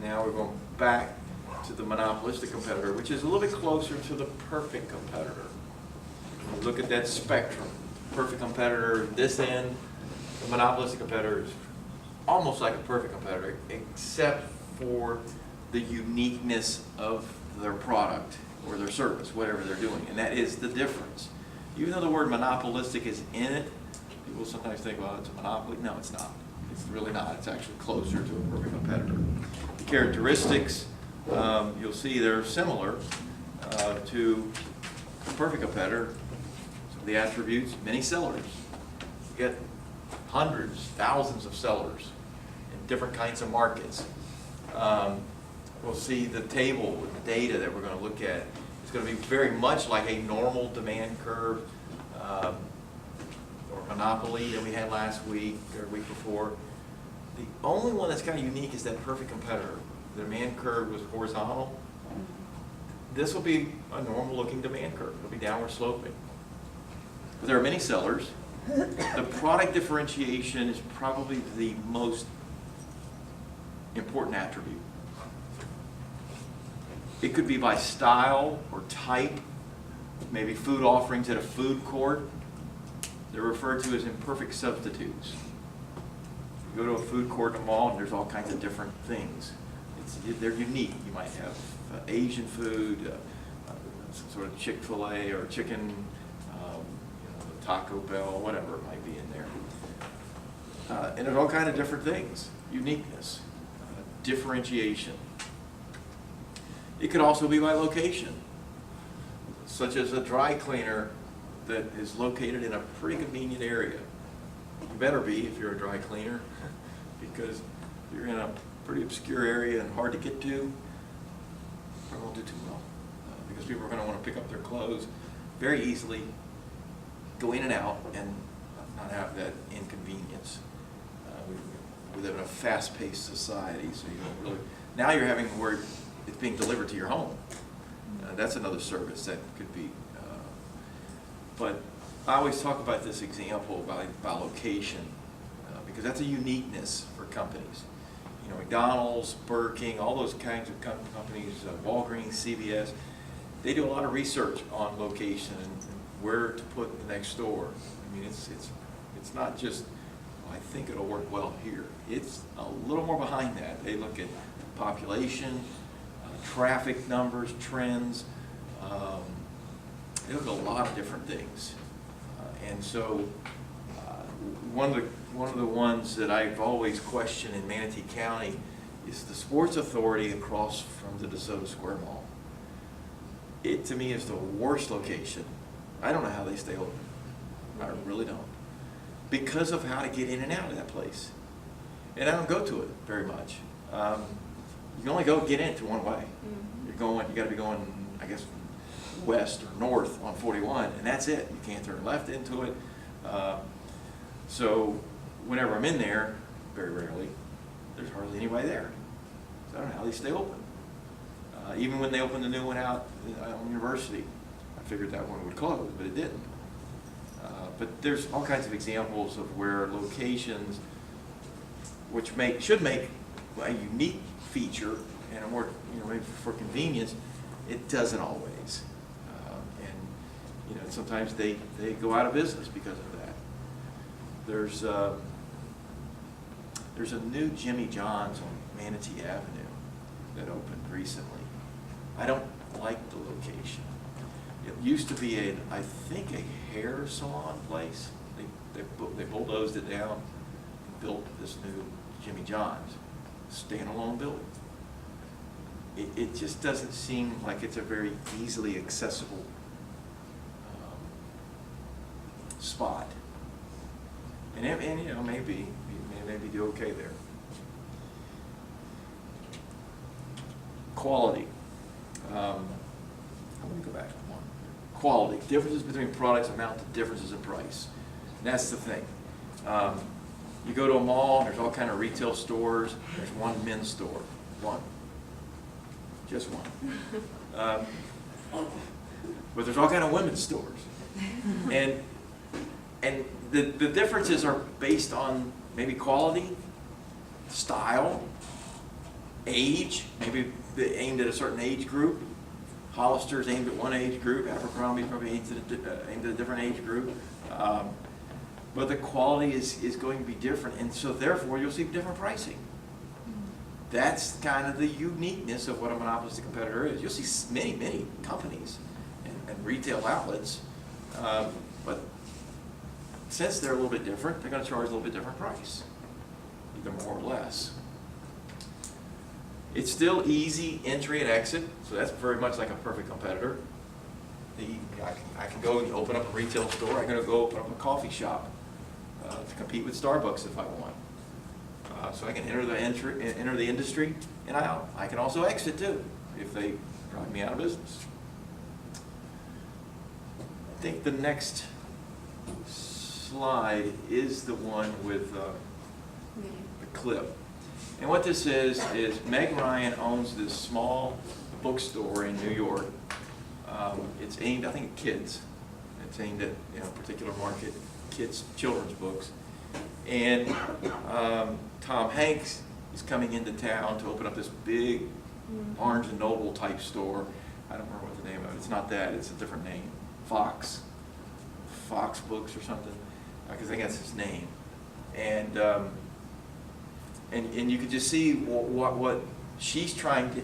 now we're going back to the monopolistic competitor, which is a little bit closer to the perfect competitor. When you look at that spectrum, perfect competitor, this end, the monopolistic competitor is almost like a perfect competitor, except for the uniqueness of their product or their service, whatever they're doing, and that is the difference. Even though the word monopolistic is in it, people sometimes think, well, it's a monopoly. No, it's not. It's really not. It's actually closer to a perfect competitor. The characteristics, you'll see they're similar to a perfect competitor. So the attributes, many sellers. You get hundreds, thousands of sellers in different kinds of markets. We'll see the table with the data that we're going to look at. It's going to be very much like a normal demand curve or monopoly that we had last week or week before. The only one that's kind of unique is that perfect competitor. The demand curve was horizontal. This will be a normal looking demand curve. It'll be downward sloping. But there are many sellers. The product differentiation is probably the most important attribute. It could be by style or type, maybe food offerings at a food court. They're referred to as imperfect substitutes. You go to a food court in a mall and there's all kinds of different things. They're unique. You might have Asian food, some sort of Chick-fil-A or chicken, Taco Bell, whatever it might be in there. And there's all kinds of different things. Uniqueness, differentiation. It could also be by location, such as a dry cleaner that is located in a pretty convenient area. You better be if you're a dry cleaner, because you're in a pretty obscure area and hard to get to, probably won't do too well. Because people are going to want to pick up their clothes very easily, go in and out, and not have that inconvenience. We live in a fast-paced society, so you don't really. Now you're having to worry it's being delivered to your home. That's another service that could be. But I always talk about this example about location because that's a uniqueness for companies. You know, McDonald's, Burger King, all those kinds of companies, Walgreens, CVS, they do a lot of research on location and where to put the next store. I mean, it's not just, well, I think it'll work well here. It's a little more behind that. They look at population, traffic numbers, trends. They look at a lot of different things. And so one of the ones that I've always questioned in Manatee County is the Sports Authority across from the DeSoto Square Mall. It, to me, is the worst location. I don't know how they stay open. I really don't. Because of how to get in and out of that place. And I don't go to it very much. You can only get into one way. You got to be going, I guess, west or north on 41, and that's it. You can't turn left into it. So whenever I'm in there, very rarely, there's hardly anybody there. So I don't know how they stay open. Even when they opened the new one out on University, I figured that one would close, but it didn't. But there's all kinds of examples of where locations, which should make a unique feature and a more, maybe for convenience, it doesn't always. And sometimes they go out of business because of that. There's a new Jimmy John's on Manatee Avenue that opened recently. I don't like the location. It used to be I think a hair salon place. They bulldozed it down and built this new Jimmy John's standalone building. It just doesn't seem like it's a very easily accessible spot. And maybe do okay there. Quality. Let me go back one. Quality. Differences between products amount to differences in price. And that's the thing. You go to a mall, there's all kind of retail stores. There's one men's store. One. Just one. But there's all kind of women's stores. And the differences are based on maybe quality, style, age, maybe aimed at a certain age group. Hollister's aimed at one age group, Abercrombie's probably aimed at a different age group. But the quality is going to be different, and so therefore you'll see different pricing. That's kind of the uniqueness of what a monopolistic competitor is. You'll see many companies and retail outlets, but since they're a little bit different, they're going to charge a little bit different price, either more or less. It's still easy entry and exit, so that's very much like a perfect competitor. I can go and open up a retail store. I'm going to go open up a coffee shop to compete with Starbucks if I want. So I can enter the industry and out. I can also exit too if they drive me out of business. I think the next slide is the one with the clip. And what this is Meg Ryan owns this small bookstore in New York. It's aimed, I think, at kids. It's aimed at a particular market, kids, children's books. And Tom Hanks is coming into town to open up this big Barnes and Noble type store. I don't remember what the name of it. It's not that. It's a different name. Fox Books or something. Because I think that's his name. And you can just see what she's trying to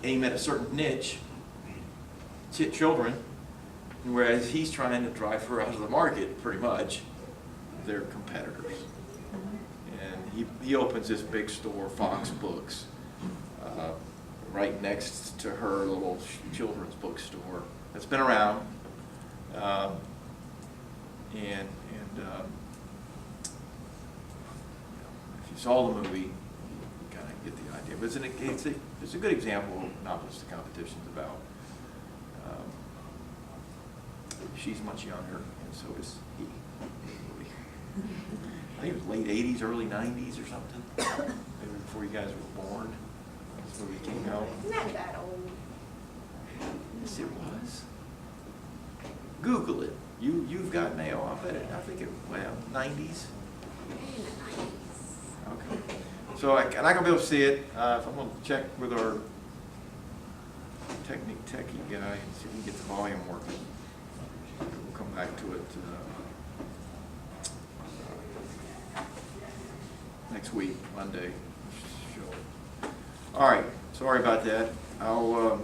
aim at a certain niche, children, whereas he's trying to drive her out of the market, pretty much. They're competitors. And he opens this big store, Fox Books, right next to her little children's bookstore that's been around. If you saw the movie, you kind of get the idea. But it's a good example of what monopolistic competition is about. She's much younger, and so is he. I think it was late 80s, early 90s or something. Maybe before you guys were born. This movie came out. Not that old. Yes, it was. Google it. You've got mail. I think it, 90s. Okay. So I'm not going to be able to see it. I'm going to check with our techie guy and see if we can get the volume working. We'll come back to it next week, Monday. Show. All right. Sorry about that. I'll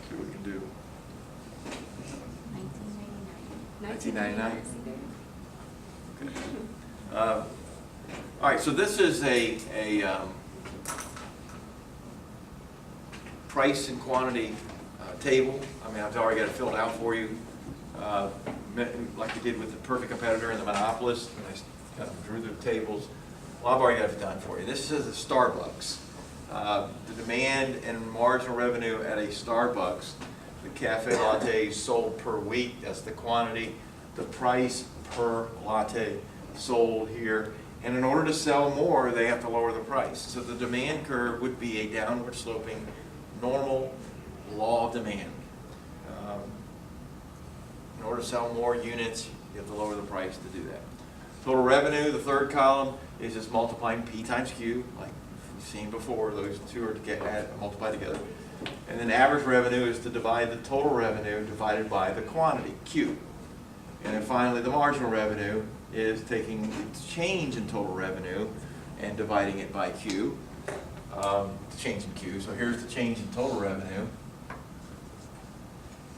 see what we can do. 1999. Okay. All right. So this is a price and quantity table. I mean, I've already got it filled out for you, like we did with the perfect competitor and the monopolist. And I kind of drew the tables. Well, I've already got it done for you. This is a Starbucks. The demand and marginal revenue at a Starbucks. The cafe lattes sold per week. That's the quantity. The price per latte sold here. And in order to sell more, they have to lower the price. So the demand curve would be a downward sloping, normal law of demand. In order to sell more units, you have to lower the price to do that. Total revenue, the third column, is just multiplying P times Q, like we've seen before. Those two are to multiply together. And then average revenue is to divide the total revenue divided by the quantity, Q. And then finally, the marginal revenue is taking the change in total revenue and dividing it by Q, the change in Q. So here's the change in total revenue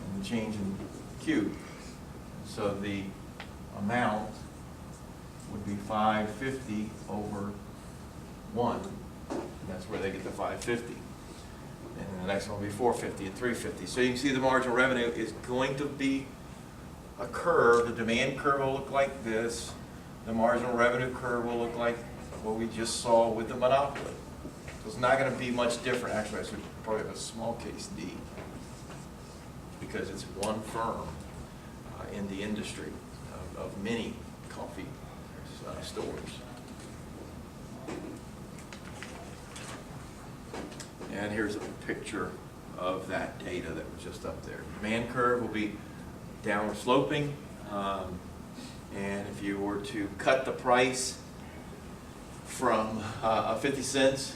and the change in Q. So the amount would be 550 over 1. And that's where they get the 550. And then the next one will be 450 and 350. So you can see the marginal revenue is going to be a curve. The demand curve will look like this. The marginal revenue curve will look like what we just saw with the monopoly. So it's not going to be much different. Actually, I should probably have a small case D because it's one firm in the industry of many coffee stores. And here's a picture of that data that was just up there. Demand curve will be downward sloping, and if you were to cut the price from 50 cents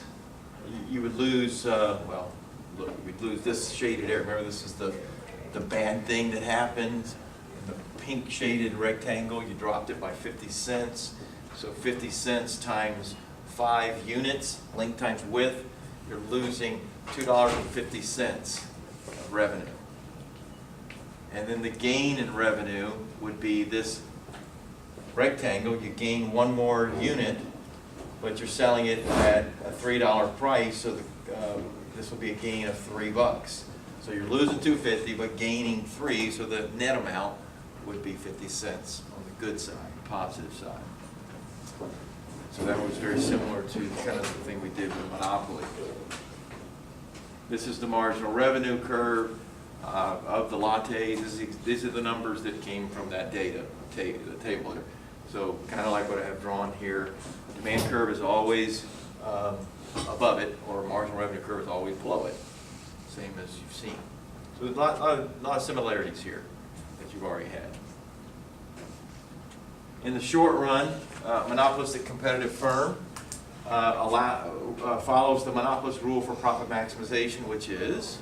you would lose, well, look, we'd lose this shaded area. Remember, this is the bad thing that happened. In the pink shaded rectangle, you dropped it by 50 cents. So 50 cents times 5 units, length times width, you're losing $2.50 of revenue. And then the gain in revenue would be this rectangle. You gain one more unit, but you're selling it at a $3 price, so this will be a gain of $3. So you're losing $2.50, but gaining $3, so the net amount would be 50 cents on the good side, positive side. So that was very similar to kind of the thing we did with Monopoly. This is the marginal revenue curve of the lattes. These are the numbers that came from that the table there. So kind of like what I have drawn here. Demand curve is always above it, or marginal revenue curve is always below it, same as you've seen. So there's a lot of similarities here that you've already had. In the short run, monopolistic competitive firm follows the monopolist rule for profit maximization, which is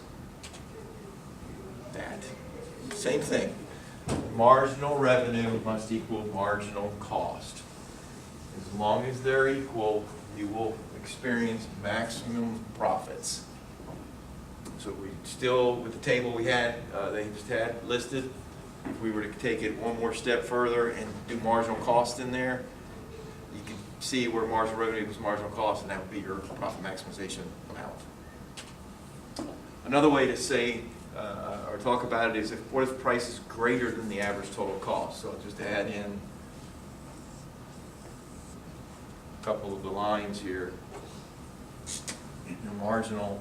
that same thing. Marginal revenue must equal marginal cost. As long as they're equal, you will experience maximum profits. So we still, with the table we had, they just had listed, if we were to take it one more step further and do marginal cost in there, you can see where marginal revenue equals marginal cost, and that would be your profit maximization amount. Another way to say or talk about it is what if the price is greater than the average total cost? So just to add in a couple of the lines here. Your marginal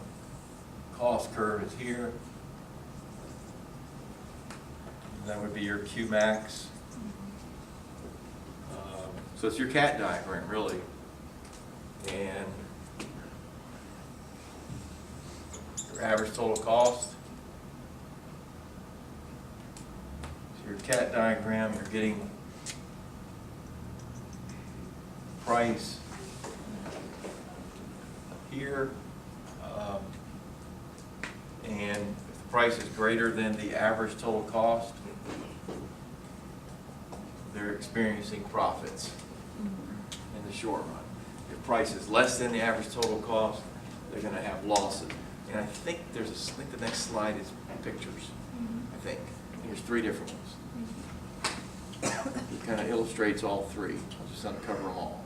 cost curve is here. That would be your Qmax. So it's your cat diagram, really. And your average total cost. So your cat diagram, you're getting price here. And if the price is greater than the average total cost, they're experiencing profits in the short run. If price is less than the average total cost, they're going to have losses. And I think the next slide is pictures. I think there's 3 different ones. It kind of illustrates all 3. I'll just uncover them all.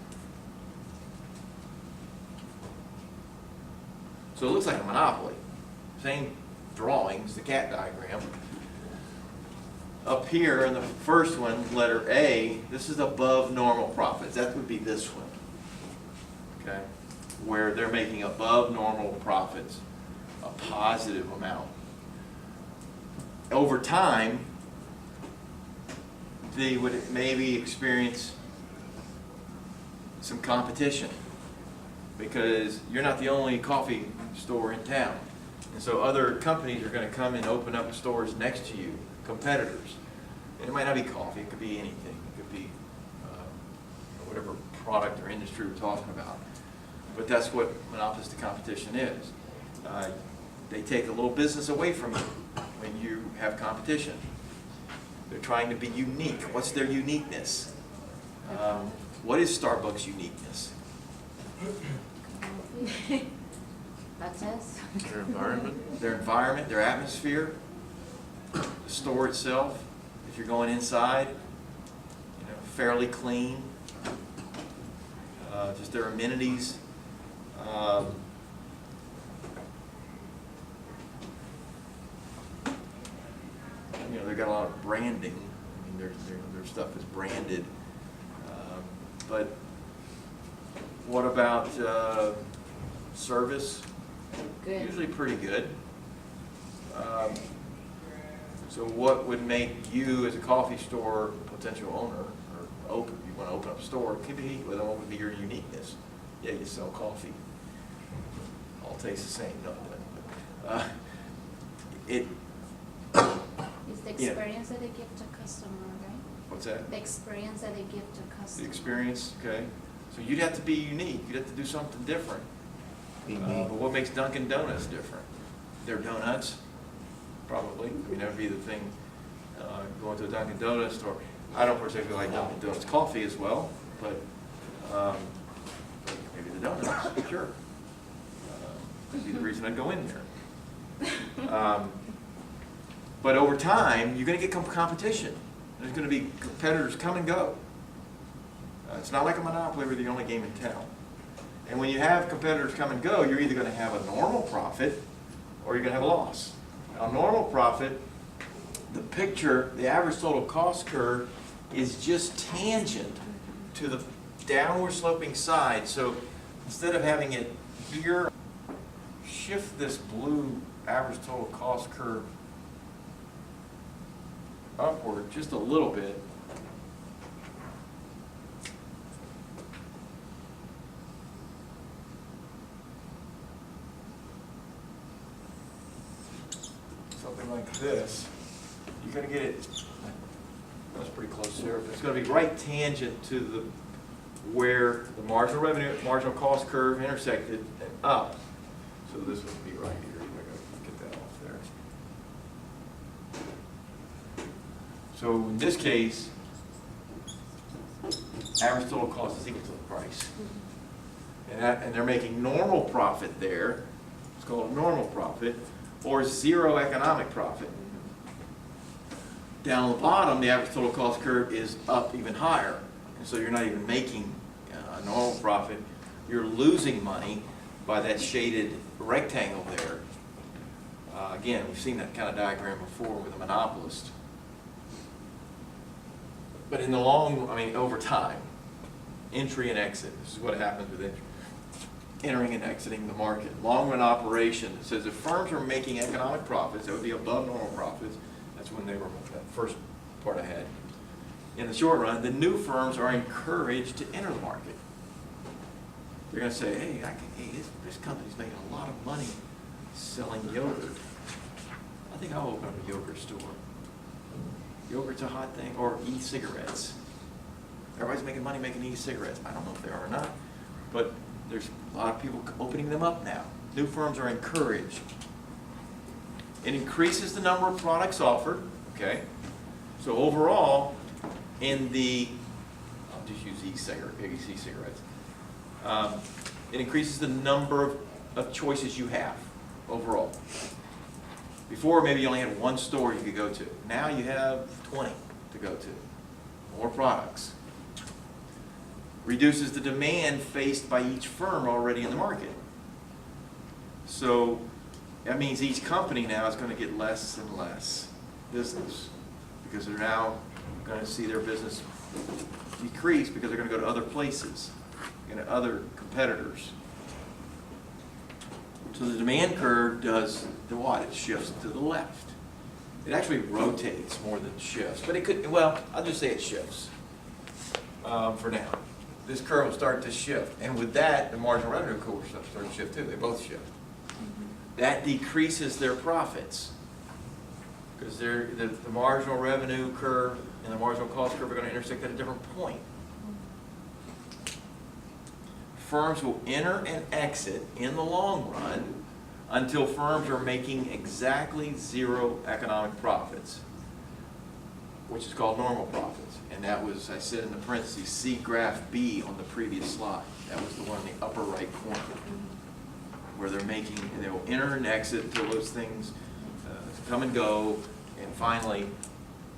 So it looks like a monopoly. Same drawings, the cat diagram. Up here in the first one, letter A, this is above normal profits. That would be this one, okay? Where they're making above normal profits, a positive amount. Over time, they would maybe experience some competition because you're not the only coffee store in town. And so other companies are going to come and open up stores next to you, competitors. And it might not be coffee, it could be anything. It could be whatever product or industry we're talking about. But that's what monopolistic competition is. They take a little business away from you when you have competition. They're trying to be unique. What's their uniqueness? What is Starbucks' uniqueness? That's us. Their environment. Their environment, their atmosphere, the store itself. If you're going inside, fairly clean. Just their amenities. They've got a lot of branding. I mean, their stuff is branded. But what about service? Good. Usually pretty good. So what would make you as a coffee store potential owner, or you want to open up a store, what would be your uniqueness? Yeah, you sell coffee. All tastes the same, no, it It's the experience that they give to customer, right? What's that? The experience that they give to The customer. experience, okay. So you'd have to be unique. You'd have to do something different. But what makes Dunkin' Donuts different? Their donuts, probably. I mean, that would be the thing, going to a Dunkin' Donuts store. I don't particularly like Dunkin' Donuts coffee as well, but maybe the donuts, sure. Could be the reason I'd go in there. But over time, you're going to get competition. There's going to be competitors come and go. It's not like a monopoly where you're the only game in town. And when you have competitors come and go, you're either going to have a normal profit or you're going to have a loss. Now, normal profit, the picture, the average total cost curve is just tangent to the downward sloping side. So instead of having it here, shift this blue average total cost curve upward just a little bit. Something like this. You're going to get it, that's pretty close here. It's going to be right tangent to the where the marginal revenue, marginal cost curve intersected and up. So this would be right here. I gotta get that off there. So in this case, average total cost is equal to the price. And they're making normal profit there. It's called a normal profit, or zero economic profit. Down the bottom, the average total cost curve is up even higher. And so you're not even making a normal profit. You're losing money by that shaded rectangle there. Again, we've seen that kind of diagram before with a monopolist. But in the over time, entry and exit, this is what happens with entering and exiting the market. Long run operation, it says if firms are making economic profits, that would be above normal profits. That's when they were, that first part I had. In the short run, the new firms are encouraged to enter the market. They're going to say, hey, this company's making a lot of money selling yogurt. I think I'll open up a yogurt store. Yogurt's a hot thing, or e-cigarettes. Everybody's making money making e-cigarettes. I don't know if they are or not, but there's a lot of people opening them up now. New firms are encouraged. It increases the number of products offered, okay? So overall, in the, I'll just use e-cigarettes. It increases the number of choices you have overall. Before, maybe you only had one store you could go to. Now you have 20 to go to. More products. Reduces the demand faced by each firm already in the market. So that means each company now is going to get less and less business because they're now going to see their business decrease because they're going to go to other places and other competitors. So the demand curve does the what? It shifts to the left. It actually rotates more than shifts, but it could, well, I'll just say it shifts for now. This curve will start to shift, and with that, the marginal revenue curve will start to shift too. They both shift. That decreases their profits because the marginal revenue curve and the marginal cost curve are going to intersect at a different point. Firms will enter and exit in the long run until firms are making exactly zero economic profits, which is called normal profits. And that was, I said in the parentheses, see graph B on the previous slide. That was the one in the upper right corner, where they're making, and they will enter and exit until those things come and go, and finally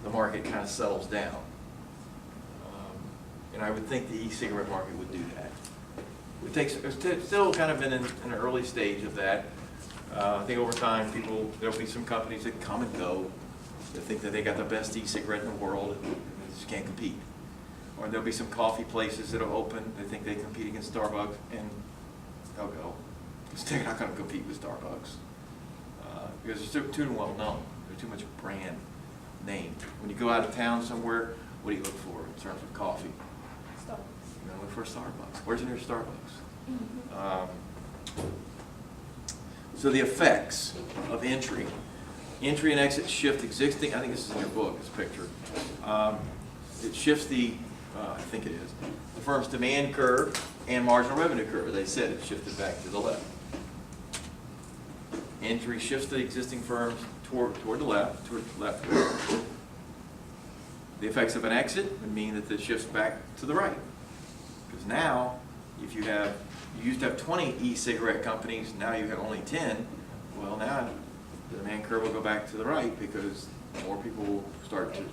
the market kind of settles down. And I would think the e-cigarette market would do that. It's still kind of in an early stage of that. I think over time, there'll be some companies that come and go that think that they got the best e-cigarette in the world and they just can't compete. Or there'll be some coffee places that are open, they think they compete against Starbucks, and they'll go. Because they're not going to compete with Starbucks. Because they're too well known. They're too much brand name. When you go out of town somewhere, what do you look for in terms of coffee? Starbucks. You're going to look for a Starbucks. Where's the nearest Starbucks? So the effects of entry and exit shift existing, I think this is in your book, this picture. It shifts I think it is, the firm's demand curve and marginal revenue curve. As I said, it shifted back to the left. entry shifts the existing firms toward the left. The effects of an exit would mean that it shifts back to the right. Because now, if you used to have 20 e-cigarette companies, now you have only 10, well now the demand curve will go back to the right because more people will start to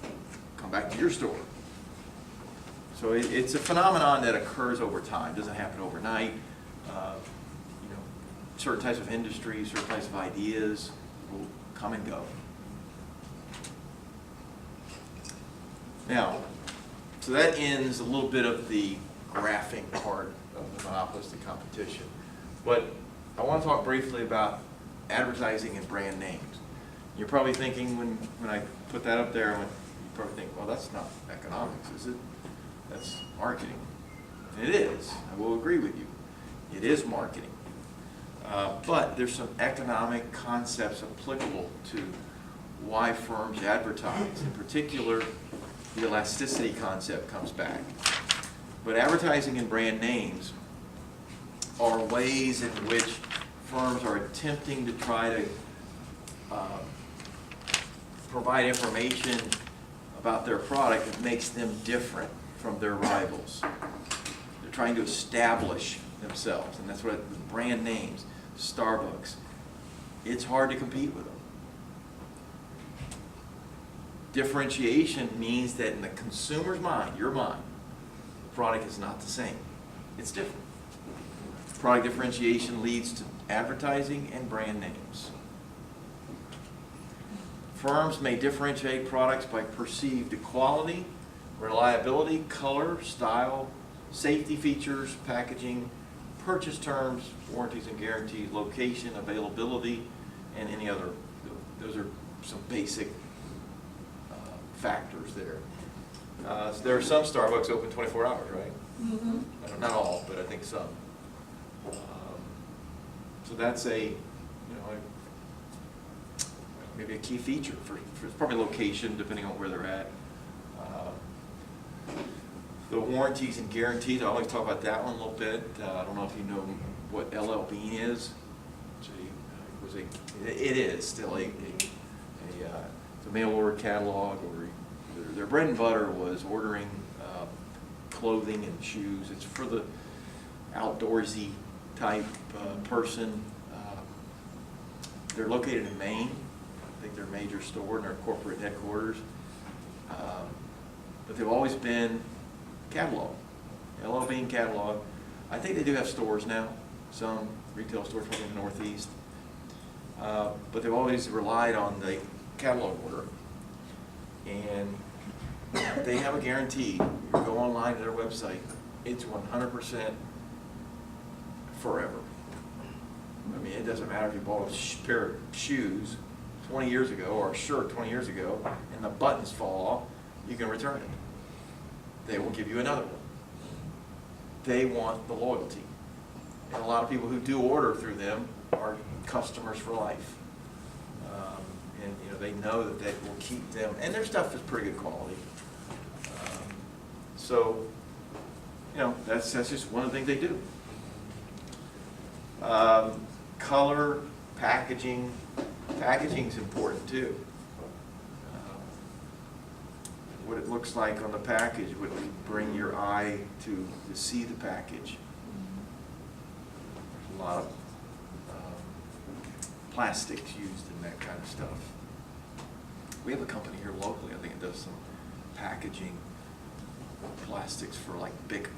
come back to your store. So it's a phenomenon that occurs over time. It doesn't happen overnight. You know, certain types of industries, certain types of ideas will come and go. Now, so that ends a little bit of the graphing part of the monopolistic competition. But I want to talk briefly about advertising and brand names. You're probably thinking when I put that up there, you probably think, well, that's not economics, is it? That's marketing. And it is. I will agree with you. It is marketing. But there's some economic concepts applicable to why firms advertise. In particular, the elasticity concept comes back. But advertising and brand names are ways in which firms are attempting to try to provide information about their product that makes them different from their rivals. They're trying to establish themselves, and that's what brand names, Starbucks, it's hard to compete with them. Differentiation means that in the consumer's mind, your mind, the product is not the same. It's different. Product differentiation leads to advertising and brand names. Firms may differentiate products by perceived quality, reliability, color, style, safety features, packaging, purchase terms, warranties and guarantees, location, availability, and any other. Those are some basic factors there. So there are some Starbucks open 24 hours, right? Mm-hmm. Not all, but I think some. So that's maybe a key feature for probably location, depending on where they're at. The warranties and guarantees, I always talk about that one a little bit. I don't know if you know what LL Bean is. It is still it's a mail order catalog, or their bread and butter was ordering clothing and shoes. It's for the outdoorsy type person. They're located in Maine. I think they're a major store in their corporate headquarters. But they've always been catalog, LL Bean catalog. I think they do have stores now, some retail stores probably in the Northeast. But they've always relied on the catalog order. And they have a guarantee. You go online to their website, it's 100% forever. I mean, it doesn't matter if you bought a pair of shoes 20 years ago or a shirt 20 years ago and the buttons fall off, you can return it. They will give you another one. They want the loyalty. And a lot of people who do order through them are customers for life. And they know that that will keep them, and their stuff is pretty good quality. So that's just one of the things they do. Color, packaging. Packaging is important too. What it looks like on the package would bring your eye to see the package. There's a lot of plastics used in that kind of stuff. We have a company here locally, I think it does some packaging plastics for like Bic